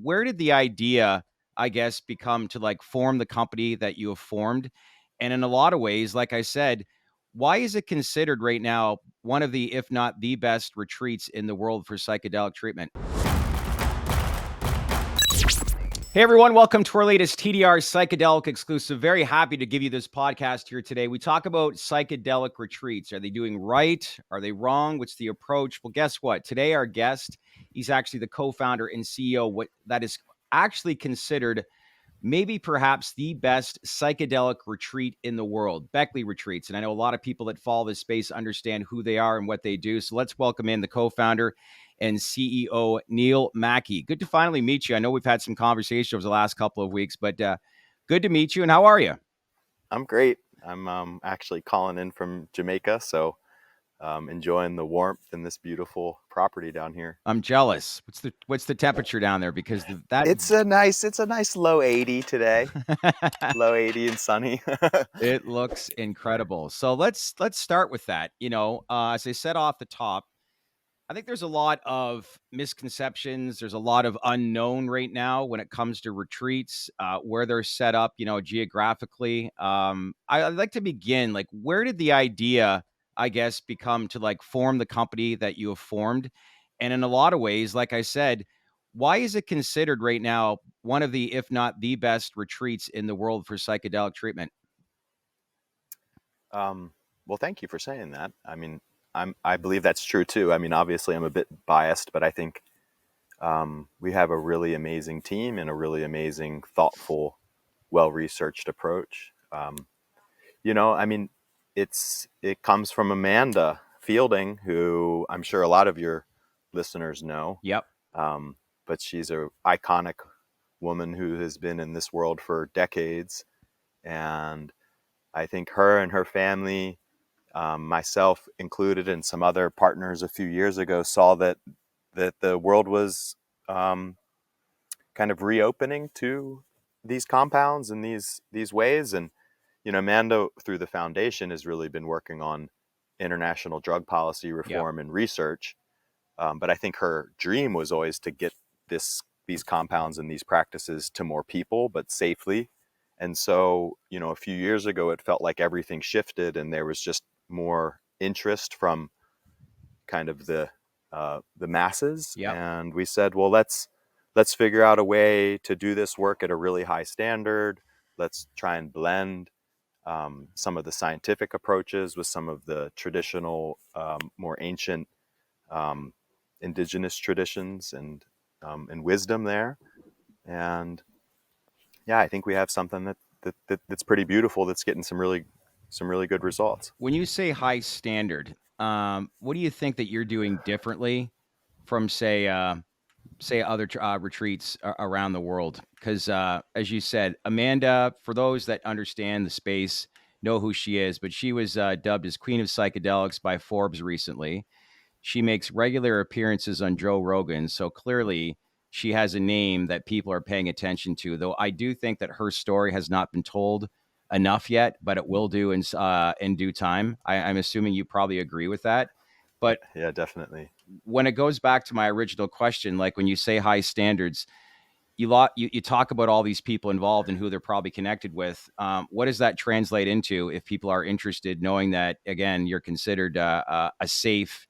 where did the idea, I guess, become to like form the company that you have formed? And in a lot of ways, like I said, why is it considered right now one of the, if not the best retreats in the world for psychedelic treatment? Hey everyone, welcome to our latest TDR psychedelic exclusive. Very happy to give you this podcast here today. We talk about psychedelic retreats. Are they doing right? Are they wrong? What's the approach? Well, guess what? Today, our guest, he's actually the co-founder and CEO, what that is actually considered maybe perhaps the best psychedelic retreat in the world, Beckley Retreats. And I know a lot of people that follow this space understand who they are and what they do. So let's welcome in the co-founder and CEO, Neil Markey. Good to finally meet you. I know we've had some conversation over the last couple of weeks, but good to meet you. And how are you? I'm great. I'm actually calling in from Jamaica, so enjoying the warmth and this beautiful property down here. I'm jealous. What's the temperature down there? Because that It's a nice low 80 today, low 80 and sunny. it looks incredible. So let's start with that. As I said off the top, I think there's a lot of misconceptions. There's a lot of unknown right now when it comes to retreats, where they're set up, geographically. I'd like to begin, like, where did the idea, I guess, become to like form the company that you have formed? And in a lot of ways, like I said, why is it considered right now one of the, if not the best retreats in the world for psychedelic treatment? Well, thank you for saying that. I mean, I believe that's true too. I mean, obviously, I'm a bit biased, but I think we have a really amazing team and a really amazing, thoughtful, well-researched approach. I mean, it comes from Amanda Fielding, who I'm sure a lot of your listeners know. Yep. But she's a iconic woman who has been in this world for decades, and I think her and her family, myself included, and some other partners a few years ago, saw that the world was kind of reopening to these compounds and these ways. And Amanda, through the foundation, has really been working on international drug policy Yep. reform and research. But I think her dream was always to get these compounds and these practices to more people, but safely. And so, a few years ago, it felt like everything shifted, and there was just more interest from kind of the masses. Yep. And we said, well, let's figure out a way to do this work at a really high standard. Let's try and blend some of the scientific approaches with some of the traditional, more ancient indigenous traditions and wisdom there. And yeah, I think we have something that's pretty beautiful, that's getting some really good results. When you say high standard, what do you think that you're doing differently from, say other retreats around the world? Because as you said, Amanda, for those that understand the space, know who she is, but she was dubbed as Queen of Psychedelics by Forbes recently. She makes regular appearances on Joe Rogan, so clearly she has a name that people are paying attention to. Though I do think that her story has not been told enough yet, but it will do in due time. I'm assuming you probably agree with that. But Yeah, definitely. when it goes back to my original question, like when you say high standards, you talk about all these people involved and who they're probably connected with. What does that translate into if people are interested, knowing that again you're considered a safe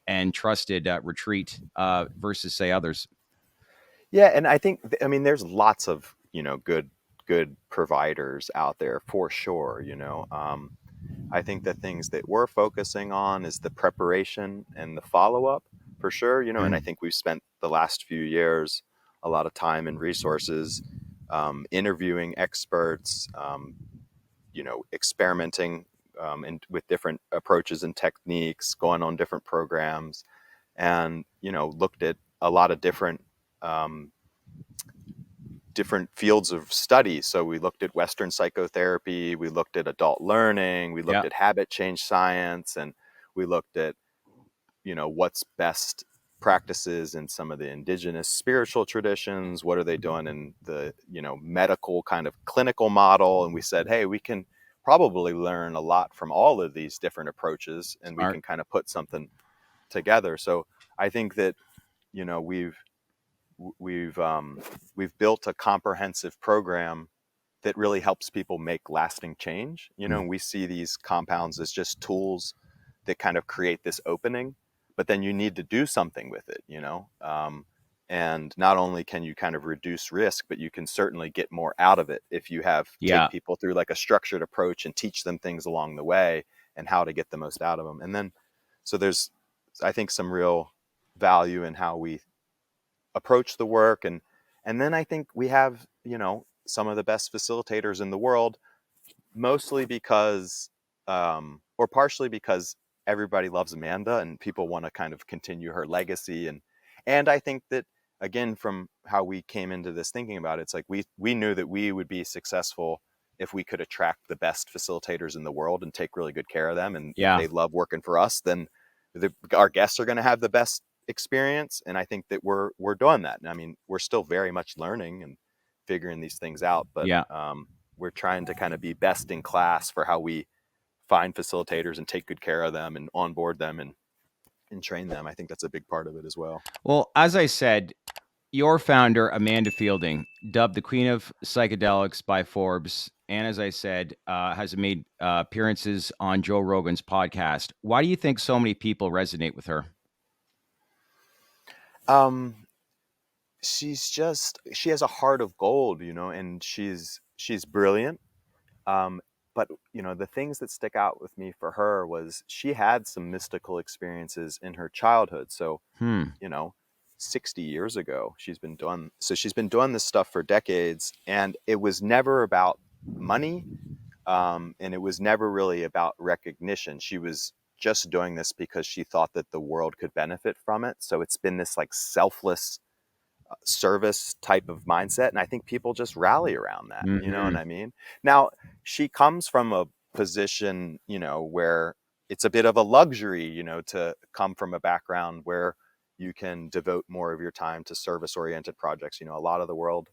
and trusted retreat versus say others? Yeah, and I mean, there's lots of good providers out there for sure. I think the things that we're focusing on is the preparation and the follow up for sure. And I think we've spent the last few years a lot of time and resources interviewing experts, experimenting with different approaches and techniques, going on different programs, and looked at a lot of um, different fields of study. So we looked at Western psychotherapy, we looked at adult learning, we looked Yeah. at habit change science, and we looked at what's best practices in some of the indigenous spiritual traditions. What are they doing in the medical kind of clinical model? And we said, hey, we can probably learn a lot from all of these different approaches, and we Smart. can kind of put something together. So I think that we've we've built a comprehensive program that really helps people make lasting change. You know, Mm. and we see these compounds as just tools that kind of create this opening, but then you need to do something with it, you know. And not only can you kind of reduce risk, but you can certainly get more out of it if you have take Yeah. people through like a structured approach and teach them things along the way and how to get the most out of them. And then, so there's, I think, some real value in how we approach the work. And then I think we have, you know, some of the best facilitators in the world, mostly because or partially because everybody loves Amanda and people want to kind of continue her legacy. And I think that, again, from how we came into this thinking about it, it's like we knew that we would be successful if we could attract the best facilitators in the world and take really good care of them. And if Yeah. they love working for us, then our guests are going to have the best experience. And I think that we're doing that. And I mean, we're still very much learning and figuring these things out, but Yeah. we're trying to kind of be best in class for how we find facilitators and take good care of them and onboard them and train them. I think that's a big part of it as well. Well, as I said, your founder, Amanda Fielding, dubbed the Queen of Psychedelics by Forbes, and as I said, has made appearances on Joe Rogan's podcast. Why do you think so many people resonate with her? Um, she has a heart of gold, you know, and she's brilliant. Um, but you know, the things that stick out with me for her was she had some mystical experiences in her childhood. So, Hmm. you know, 60 years ago, she's been doing this stuff for decades, and it was never about money. And it was never really about recognition. She was just doing this because she thought that the world could benefit from it. So it's been this like selfless service type of mindset. And I think people just rally around that. You know what Hmm. I mean? Now, she comes from a position, you know, where it's a bit of a luxury, you know, to come from a background where you can devote more of your time to service oriented projects. You know, a lot of the world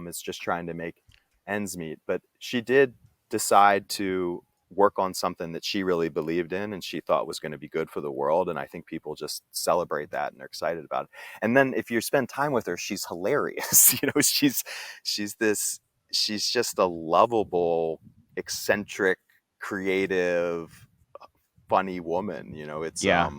is just trying to make ends meet. But she did decide to work on something that she really believed in and she thought was going to be good for the world. And I think people just celebrate that and are excited about it. And then if you spend time with her, she's hilarious. You know, she's this she's just a lovable, eccentric, creative, funny woman. You know, Yeah.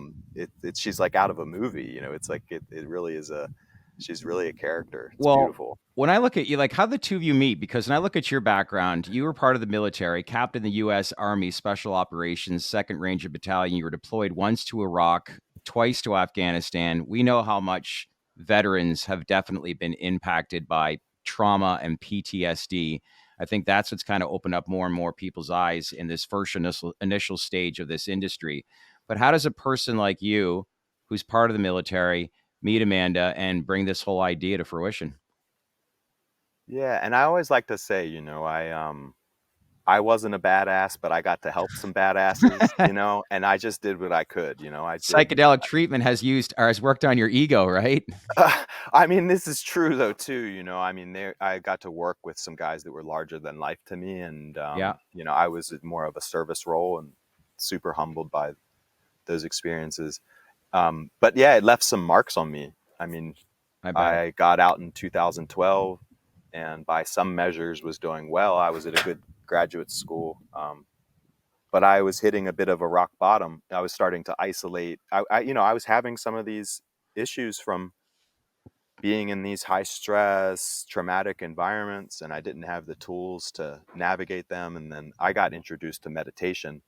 she's like out of a movie. You know, it's like it really is a she's really a character. It's Well, beautiful. when I look at you, like how the two of you meet, because when I look at your background, you were part of the military, captain the U.S. Army Special Operations Second Ranger Battalion. You were deployed once to Iraq, twice to Afghanistan. We know how much veterans have definitely been impacted by trauma and PTSD. I think that's what's kind of opened up more and more people's eyes in this first initial stage of this industry. But how does a person like you, who's part of the military, meet Amanda and bring this whole idea to fruition? Yeah, and I always like to say, you know, I wasn't a badass, but I got to help some badasses, you know, and I just did what I could, you know. I did Psychedelic treatment has used or has worked on your ego, right? I mean, this is true though too, you know. I mean, there I got to work with some guys that were larger than life to me, and Yeah, you know, I was more of a service role and super humbled by those experiences. But yeah, it left some marks on me. I mean, I bet. I got out in 2012, and by some measures was doing well. I was at a good graduate school, but I was hitting a bit of a rock bottom. I was starting to isolate. You know, I was having some of these issues from being in these high stress, traumatic environments, and I didn't have the tools to navigate them. And then I got introduced to meditation,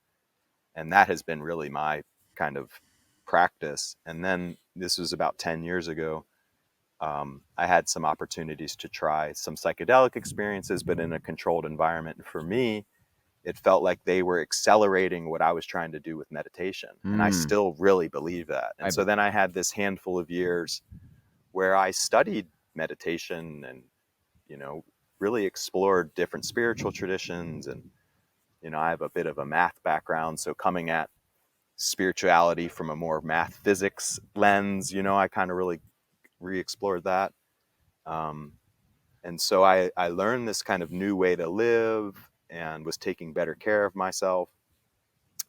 and that has been really my kind of practice. And then this was about 10 years ago. I had some opportunities to try some psychedelic experiences, but in a controlled environment. And for me, it felt like they were accelerating what I was trying to do with meditation. And I Mm, still really believe that. And I so be then I had this handful of years where I studied meditation and, you know, really explored different spiritual traditions. And, you know, I have a bit of a math background. So coming at spirituality from a more math physics lens, you know, I kind of really re explored that. Um, and so I learned this kind of new way to live and was taking better care of myself.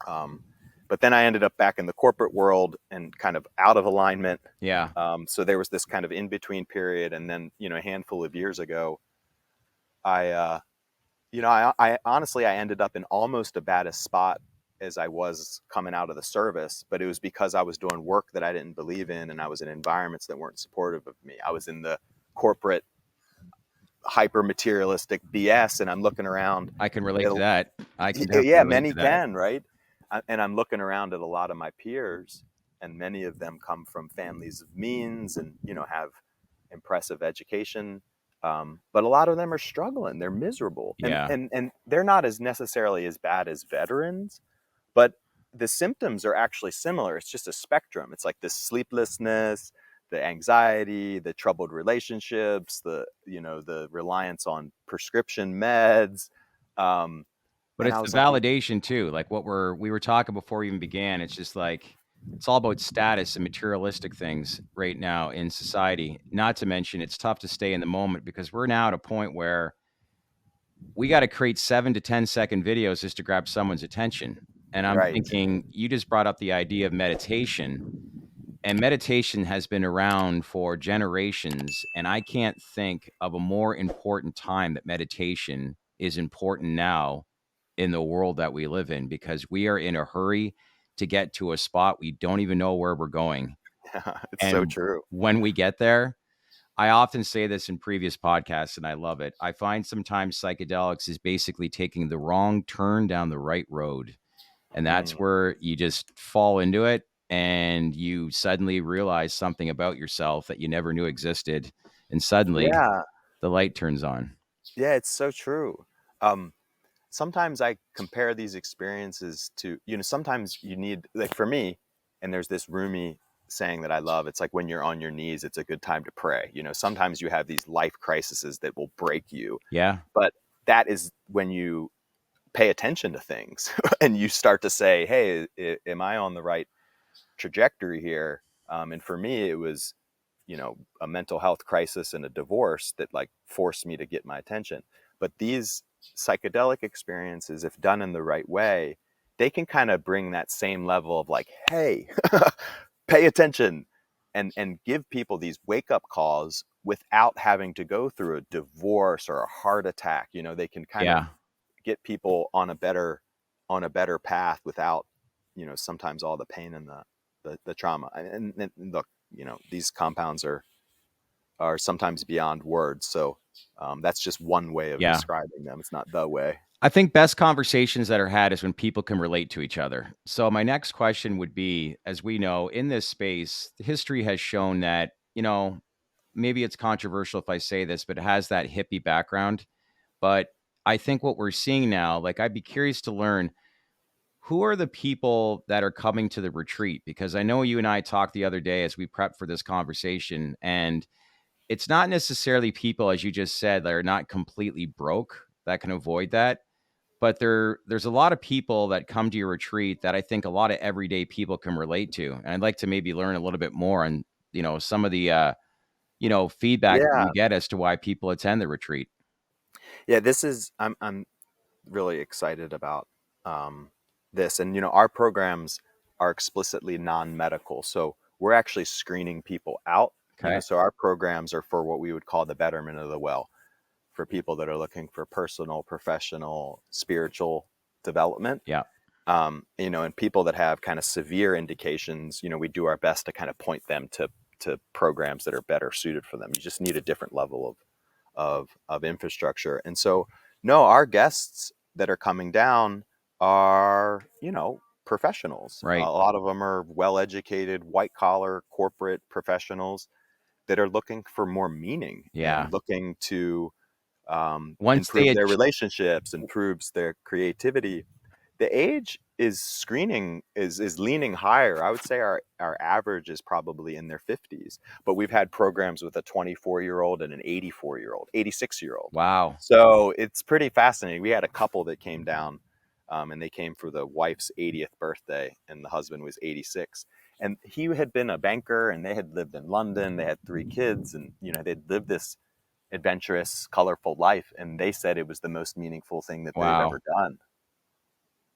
Um, But then I ended up back in the corporate world and kind of out of alignment. Yeah. So there was this kind of in between period, and then a handful of years ago, I I honestly I ended up in almost a bad a spot as I was coming out of the service, but it was because I was doing work that I didn't believe in, and I was in environments that weren't supportive of me. I was in the corporate hyper materialistic BS, and I'm looking around. I can relate At, to that. I can definitely yeah, relate many to that. can, right? And I'm looking around at a lot of my peers, and many of them come from families of means, and have impressive education. But a lot of them are struggling. They're miserable, and Yeah. they're not as necessarily as bad as veterans, but the symptoms are actually similar. It's just a spectrum. It's like this sleeplessness, the anxiety, the troubled relationships, the reliance on prescription meds. Um, But and I it's the was like, validation too. Like what we were talking before we even began. It's just like it's all about status and materialistic things right now in society. Not to mention it's tough to stay in the moment because we're now at a point where we got to create 7 to 10 second videos just to grab someone's attention. And I'm right. thinking you just brought up the idea of meditation. And meditation has been around for generations. And I can't think of a more important time that meditation is important now in the world that we live in because we are in a hurry to get to a spot we don't even know where we're going. It's so And true. when we get there, I often say this in previous podcasts and I love it. I find sometimes psychedelics is basically taking the wrong turn down the right road. And that's Mm. where you just fall into it and you suddenly realize something about yourself that you never knew existed. And suddenly Yeah, the light turns on. yeah, it's so true. Um, Sometimes I compare these experiences to, sometimes you need, like for me, and there's this Rumi saying that I love. It's like when you're on your knees, it's a good time to pray. Sometimes you have these life crises that will break you, Yeah. but that is when you pay attention to things and you start to say, hey, am I on the right trajectory here? And for me, it was, a mental health crisis and a divorce that like forced me to get my attention. But these psychedelic experiences, if done in the right way, they can kind of bring that same level of like, hey, pay attention, and give people these wake up calls without having to go through a divorce or a heart attack. They can kind of Yeah. get people on a better path without sometimes all the pain and the trauma. And look, these compounds are sometimes beyond words, so that's just one way of Yeah. describing them. It's not the way. I think best conversations that are had is when people can relate to each other. So my next question would be, as we know, in this space, history has shown that, maybe it's controversial if I say this, but it has that hippie background. But I think what we're seeing now, like I'd be curious to learn who are the people that are coming to the retreat? Because I know you and I talked the other day as we prepped for this conversation, and it's not necessarily people, as you just said, that are not completely broke that can avoid that. But there's a lot of people that come to your retreat that I think a lot of everyday people can relate to. And I'd like to maybe learn a little bit more on, some of the feedback that you Yeah, get as to why people attend the retreat. yeah. I'm really excited about um, this, and our programs are explicitly non-medical, so we're actually screening people out. Okay. So our programs are for what we would call the betterment of the well, for people that are looking for personal, professional, spiritual development. Yeah. And people that have kind of severe indications, we do our best to kind of point them to programs that are better suited for them. You just need a different level of infrastructure. And so, no, our guests that are coming down are, professionals. A Right. lot of them are well educated, white collar corporate professionals that are looking for more meaning Yeah. and looking to Once they improve their ach relationships, improves their creativity. The age is screening is leaning higher. I would say our average is probably in their 50s, but we've had programs with a 24-year-old and an 84-year-old, 86-year-old. wow. So it's pretty fascinating. We had a couple that came down, and they came for the wife's 80th birthday, and the husband was 86. And he had been a banker, and they had lived in London. They had 3 kids, and they'd lived this adventurous, colorful life, and they said it was the most meaningful thing that they've Wow. ever done.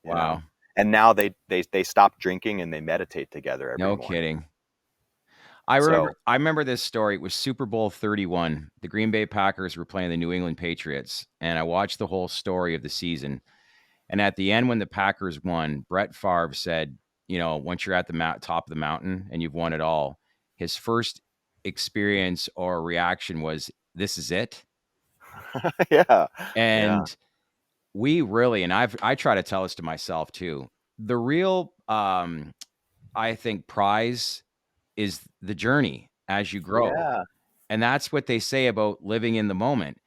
you know Wow. And now they stop drinking and they meditate together every No morning. kidding. I remember So I remember this story. It was Super Bowl 31. The Green Bay Packers were playing the New England Patriots, and I watched the whole story of the season. And at the end, when the Packers won, Brett Favre said, once you're at the top of the mountain and you've won it all, his first experience or reaction was, "This is it." yeah, yeah, And we really, and I try to tell this to myself too. The real, I think, prize is the journey as you grow. yeah. And that's what they say about living in the moment.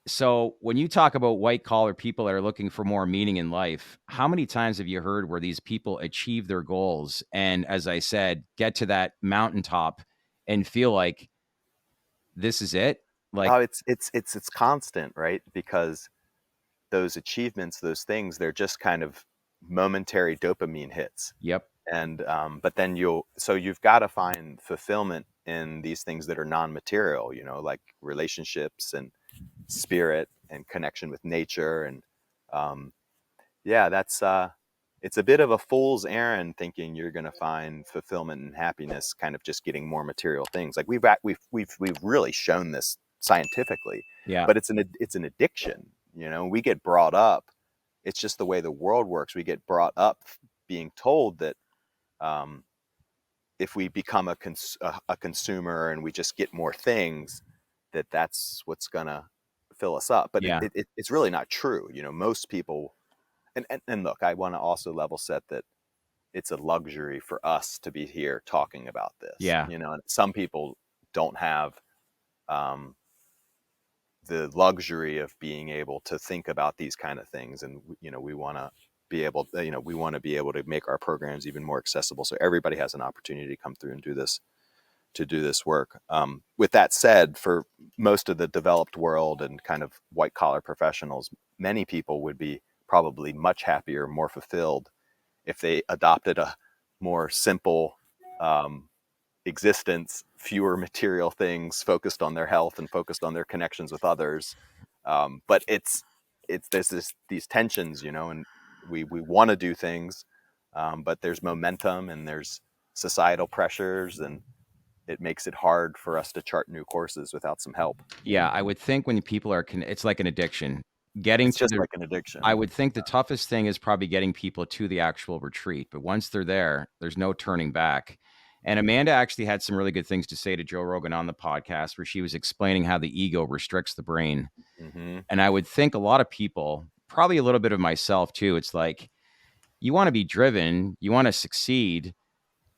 So when you talk about white collar people that are looking for more meaning in life, how many times have you heard where these people achieve their goals and, as I said, get to that mountaintop and feel like this is it? Like, Oh, it's constant, right? Because those achievements, those things, they're just kind of momentary dopamine hits. yep, And but then you've got to find fulfillment in these things that are non-material, like relationships and spirit and connection with nature. And um, yeah, that's it's a bit of a fool's errand thinking you're going to find fulfillment and happiness kind of just getting more material things. Like we've really shown this scientifically, yeah, but it's an addiction. We get brought up. It's just the way the world works. We get brought up being told that um, if we become a consumer and we just get more things, that's what's gonna fill us up. But yeah, it's really not true. Most people, and look, I want to also level set that it's a luxury for us to be here talking about this. yeah, And some people don't have um, the luxury of being able to think about these kind of things, and we want to be able, we want to be able to make our programs even more accessible, so everybody has an opportunity to come through and do this work. With that said, for most of the developed world and kind of white collar professionals, many people would be probably much happier, more fulfilled if they adopted a more simple um, existence, fewer material things, focused on their health and focused on their connections with others. But it's there's these tensions, and we want to do things, but there's momentum and there's societal pressures, and it makes it hard for us to chart new courses without some help. yeah. I would think when people are, it's like an addiction. Getting It's to just the like an I addiction. would think the toughest thing is probably getting people to the actual retreat, but once they're there, there's no turning back. And Amanda actually had some really good things to say to Joe Rogan on the podcast where she was explaining how the ego restricts the brain. Mm-hmm. And I would think a lot of people, probably a little bit of myself too, it's like you want to be driven, you want to succeed.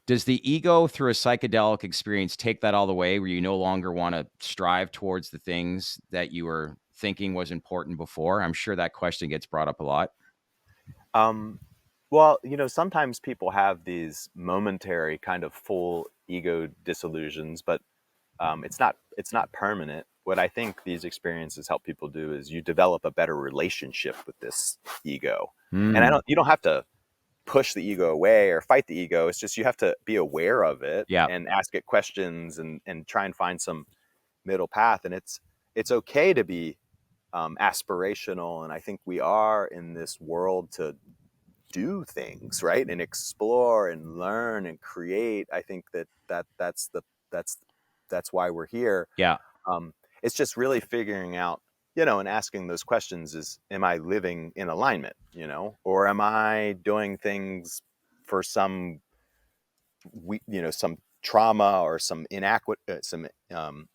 Does the ego through a psychedelic experience take that all the way where you no longer want to strive towards the things that you were thinking was important before? I'm sure that question gets brought up a lot. Um, well, sometimes people have these momentary kind of full ego disillusions, but it's not permanent. What I think these experiences help people do is you develop a better relationship with this ego, and Mm, you don't have to push the ego away or fight the ego. It's just you have to be aware of it yeah. and ask it questions and try and find some middle path. And it's okay to be aspirational, and I think we are in this world to do things right and explore and learn and create. I think that's that's why we're here. Yeah. um, it's just really figuring out, and asking those questions is, am I living in alignment, or am I doing things for some trauma or some inadequate, um,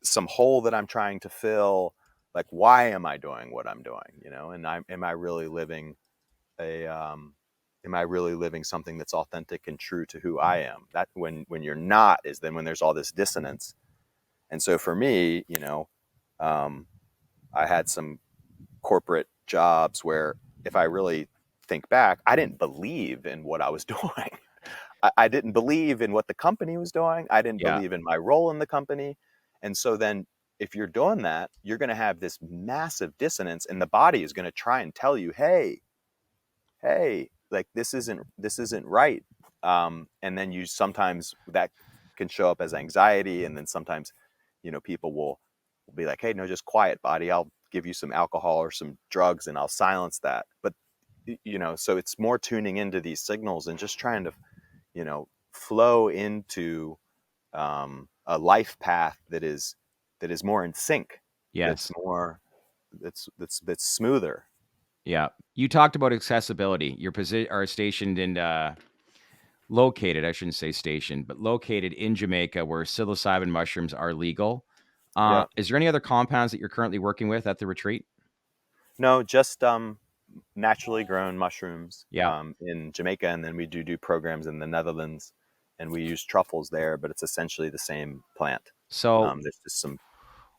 some hole that I'm trying to fill. Like, why am I doing what I'm doing, and am I really living a am I really living something that's authentic and true to who I am? That when you're not is then when there's all this dissonance. And so for me, um, I had some corporate jobs where, if I really think back, I didn't believe in what I was doing. I didn't believe in what the company was doing. I didn't Yeah. believe in my role in the company. And so then, if you're doing that, you're going to have this massive dissonance, and the body is going to try and tell you, hey, like this isn't right. And then you sometimes that can show up as anxiety, and then sometimes, people will be like, hey, no, just quiet, body. I'll give you some alcohol or some drugs, and I'll silence that. But so it's more tuning into these signals and just trying to, flow into a life path that is more in sync, that's Yes. more that's smoother. Yeah. You talked about accessibility. Your position are stationed in located, I shouldn't say stationed, but located in Jamaica where psilocybin mushrooms are legal. Yeah. Is there any other compounds that you're currently working with at the retreat? No, just naturally grown mushrooms Yeah. in Jamaica, and then we do programs in the Netherlands, and we use truffles there, but it's essentially the same plant. So There's just some.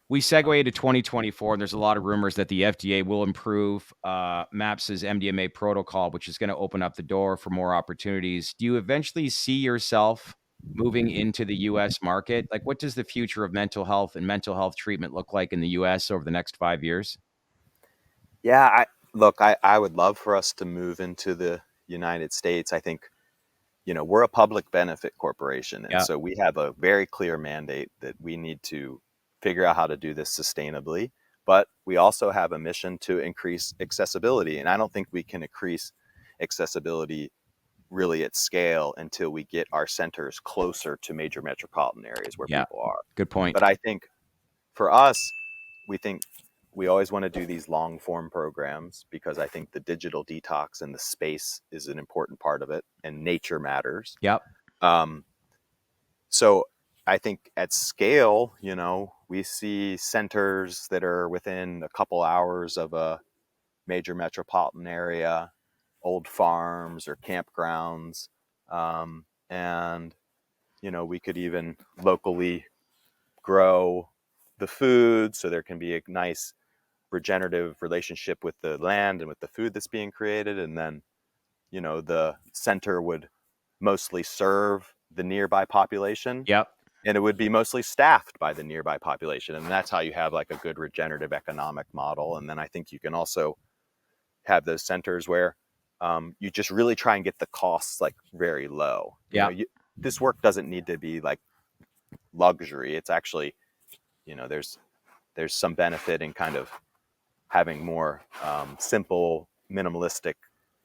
we segue to 2024, and there's a lot of rumors that the FDA will improve MAPS's MDMA protocol, which is going to open up the door for more opportunities. Do you eventually see yourself moving into the US market? Like, what does the future of mental health and mental health treatment look like in the US over the next 5 years? Yeah, I would love for us to move into the United States. I think, we're a public benefit corporation, and Yeah. so we have a very clear mandate that we need to figure out how to do this sustainably. But we also have a mission to increase accessibility, and I don't think we can increase accessibility really at scale until we get our centers closer to major metropolitan areas where Yeah. people are. Good point. But I think for us, we think we always want to do these long form programs because I think the digital detox and the space is an important part of it, and nature matters. Yep. Um, so I think at scale, we see centers that are within a couple hours of a major metropolitan area, old farms or campgrounds. And, we could even locally grow the food so there can be a nice regenerative relationship with the land and with the food that's being created. And then, the center would mostly serve the nearby population, Yep. and it would be mostly staffed by the nearby population. And that's how you have like a good regenerative economic model. And then I think you can also have those centers where you just really try and get the costs like very low. Yep. This work doesn't need to be like luxury. It's actually, there's some benefit in kind of having more simple, minimalistic,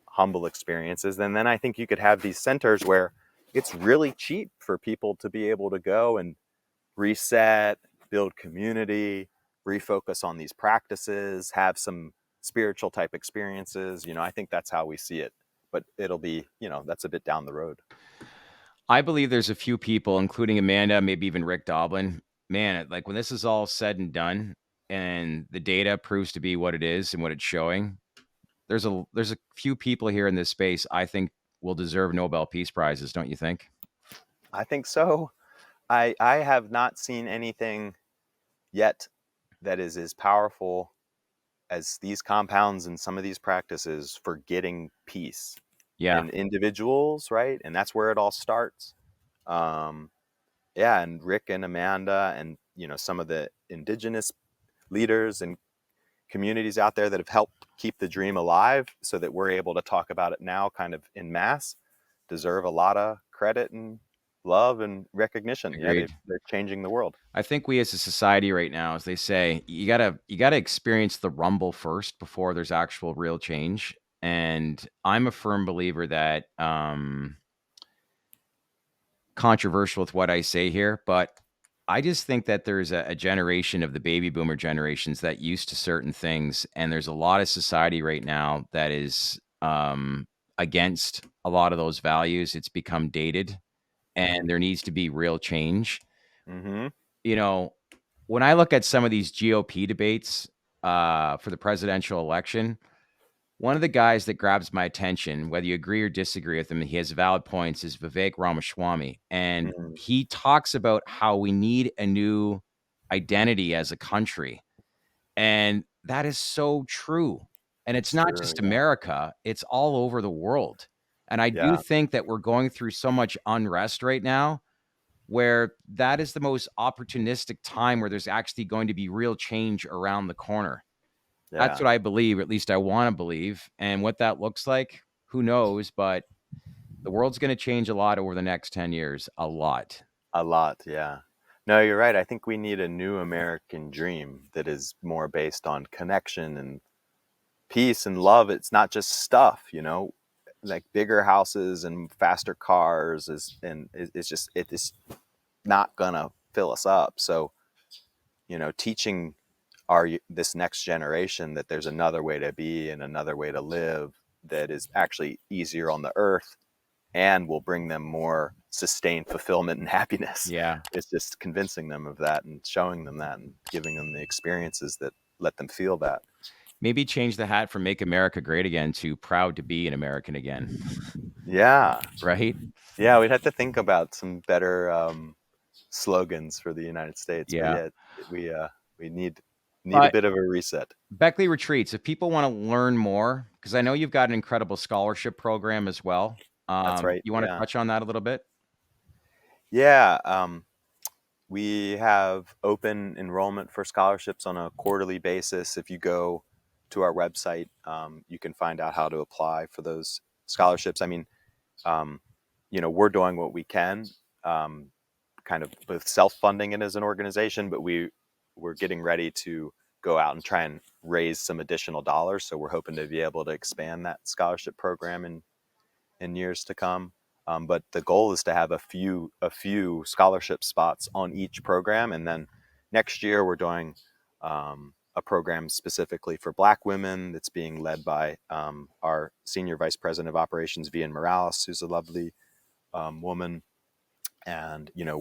humble experiences. And then I think you could have these centers where it's really cheap for people to be able to go and reset, build community, refocus on these practices, have some spiritual type experiences. I think that's how we see it. But it'll be, that's a bit down the road. I believe there's a few people, including Amanda, maybe even Rick Doblin. Man, like when this is all said and done and the data proves to be what it is and what it's showing, there's a few people here in this space I think will deserve Nobel Peace Prizes, don't you think? I think so. I have not seen anything yet that is as powerful as these compounds and some of these practices for getting peace Yeah. in individuals, right? And that's where it all starts. Um, yeah, and Rick and Amanda and some of the indigenous leaders and communities out there that have helped keep the dream alive so that we're able to talk about it now kind of in mass deserve a lot of credit and love and recognition. Yeah, Agreed. they're changing the world. I think we as a society right now, as they say, you gotta experience the rumble first before there's actual real change. And I'm a firm believer that controversial with what I say here, but I just think that there's a generation of the baby boomer generations that used to certain things, and there's a lot of society right now that is against a lot of those values. It's become dated, and there needs to be real change. Mm-hmm. You know, when I look at some of these GOP debates for the presidential election, one of the guys that grabs my attention, whether you agree or disagree with him, he has valid points, is Vivek Ramaswamy. And Mm-hmm. he talks about how we need a new identity as a country. And that is so true. And it's It's not true. just Yeah. America, it's all over the world. And I do Yeah. think that we're going through so much unrest right now where that is the most opportunistic time where there's actually going to be real change around the corner. That's Yeah. what I believe, or at least I wanna believe, and what that looks like, who knows, but the world's gonna change a lot over the next 10 years, a lot. A lot. Yeah. No, you're right. I think we need a new American dream that is more based on connection and peace and love, it's not just stuff, you know, like bigger houses and faster cars it's just, it is not gonna fill us up. So, you know, teaching this next generation that there's another way to be and another way to live that is actually easier on the earth and will bring them more sustained fulfillment and happiness. Yeah. It's just convincing them of that and showing them that and giving them the experiences that let them feel that. Maybe change the hat from "Make America Great Again" to "Proud to be an American again." Yeah. Right? Yeah, we'd have to think about some better slogans for the United States, but Yeah. yeah, we uh, we need a But bit of a reset. Beckley Retreats, if people want to learn more, because I know you've got an incredible scholarship program as well. That's right. You want to Yeah, touch on that a little bit? yeah. We have open enrollment for scholarships on a quarterly basis. If you go to our website, you can find out how to apply for those scholarships. I mean, um, you know, we're doing what we can, um, kind of with self-funding it as an organization, but we're getting ready to go out and try and raise some additional dollars. So we're hoping to be able to expand that scholarship program in years to come. But the goal is to have a few scholarship spots on each program, and then next year we're doing a program specifically for Black women that's being led by our senior vice president of operations, Vian Morales, who's a lovely woman. And you know,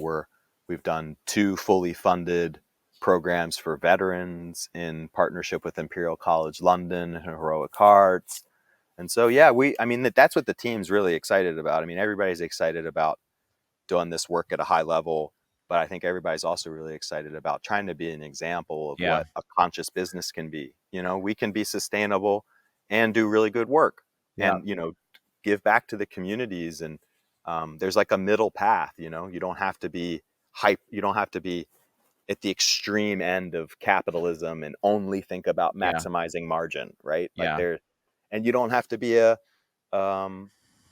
we've done 2 fully funded programs for veterans in partnership with Imperial College London and Heroic Hearts. And so, yeah, I mean, that's what the team's really excited about. I mean, everybody's excited about doing this work at a high level, but I think everybody's also really excited about trying to be an example of Yeah. what a conscious business can be. You know, we can be sustainable and do really good work Yeah. and, you know, give back to the communities. And there's like a middle path, you know, you don't have to be you don't have to be at the extreme end of capitalism and only think about Yeah. maximizing margin, right? Like Yeah. and you don't have to be a, um,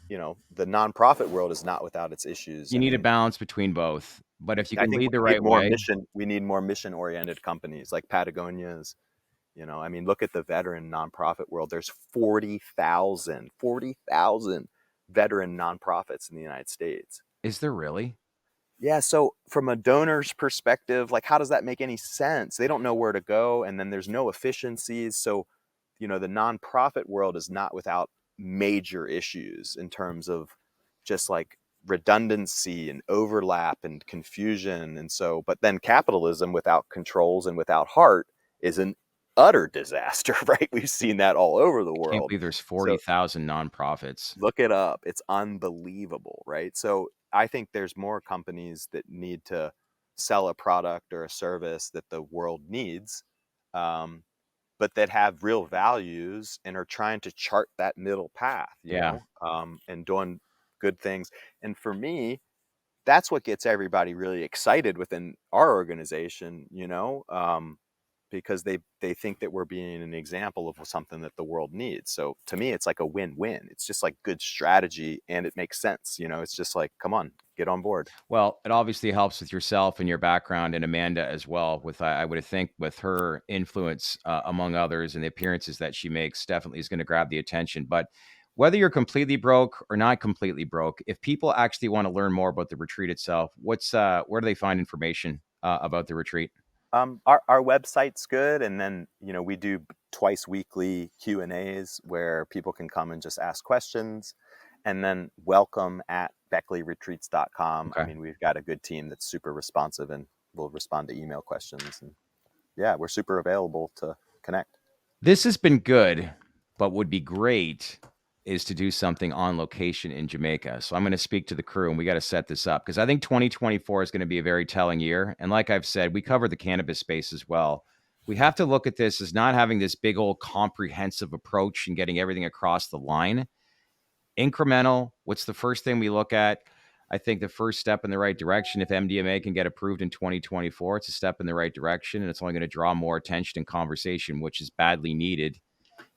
you know, the nonprofit world is not without its issues. You I need a mean, balance between both. But if you I can think lead the right way, we need more mission oriented companies like Patagonia's. You know, I mean, look at the veteran nonprofit world. There's 40,000 veteran nonprofits in the United States. is there really? Yeah, so from a donor's perspective, like how does that make any sense? They don't know where to go, and then there's no efficiencies. So, you know, the nonprofit world is not without major issues in terms of just like redundancy and overlap and confusion. And so, but then capitalism without controls and without heart is an utter disaster, right? We've seen that all over the Can't world. believe there's So 40,000 nonprofits. look it up. It's unbelievable, right? So I think there's more companies that need to sell a product or a service that the world needs, um, but that have real values and are trying to chart that middle path, you Yeah. know, and doing good things. And for me, that's what gets everybody really excited within our organization, you know, because they think that we're being an example of something that the world needs. So to me, it's like a win-win. It's just like good strategy, and it makes sense. You know, it's just like, come on, get on board. Well, it obviously helps with yourself and your background, and Amanda as well. With I would think with her influence, among others, and the appearances that she makes, definitely is going to grab the attention. But whether you're completely broke or not completely broke, if people actually want to learn more about the retreat itself, where do they find information about the retreat? Our website's good, and then you know we do twice weekly Q&As where people can come and just ask questions, and then welcome at beckleyretreats.com. I Okay. mean, we've got a good team that's super responsive and will respond to email questions. And yeah, we're super available to connect. This has been good, but would be great is to do something on location in Jamaica. So I'm going to speak to the crew and we got to set this up because I think 2024 is going to be a very telling year. And like I've said, we cover the cannabis space as well. We have to look at this as not having this big old comprehensive approach and getting everything across the line. Incremental, what's the first thing we look at? I think the first step in the right direction, if MDMA can get approved in 2024, it's a step in the right direction and it's only going to draw more attention and conversation, which is badly needed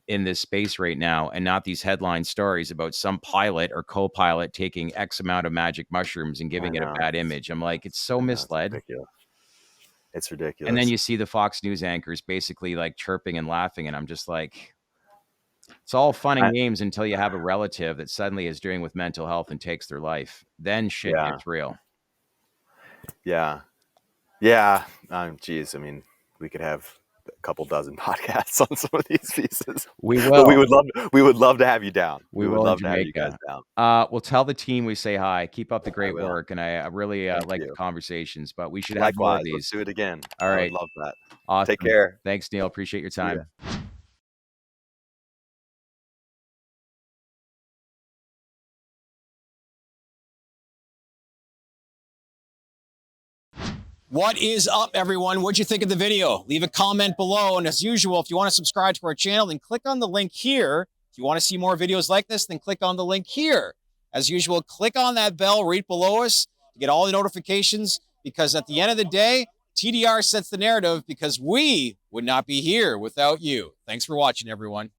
in this space right now, and not these headline stories about some pilot or co-pilot taking X amount of magic mushrooms and I giving it a know. bad image. I'm like, it's so I know. It's misled. ridiculous. It's And then ridiculous. you see the Fox News anchors basically like chirping and laughing, and I'm just like, It's all fun and I, games until you have a relative that suddenly is dealing with mental health and takes their life. Then shit yeah, gets real. yeah, yeah. Geez, I mean, we could have a couple dozen podcasts on some of these pieces, We but will. we would love to have you down. We We would will in love to have you guys Jamaica. down. We'll tell the team we say hi. Keep up the I great will. work, and I really Thank like the you. conversations, but we should have more of Likewise. Let's these. do it again. All I would right. love that. Take Awesome. care. Thanks, Neil. Appreciate your See ya. time. What is up, everyone? What'd you think of the video? Leave a comment below. And as usual, if you want to subscribe to our channel, then click on the link here. If you want to see more videos like this, then click on the link here. As usual, click on that bell right below us to get all the notifications, because at the end of the day, TDR sets the narrative, because we would not be here without you. Thanks for watching, everyone.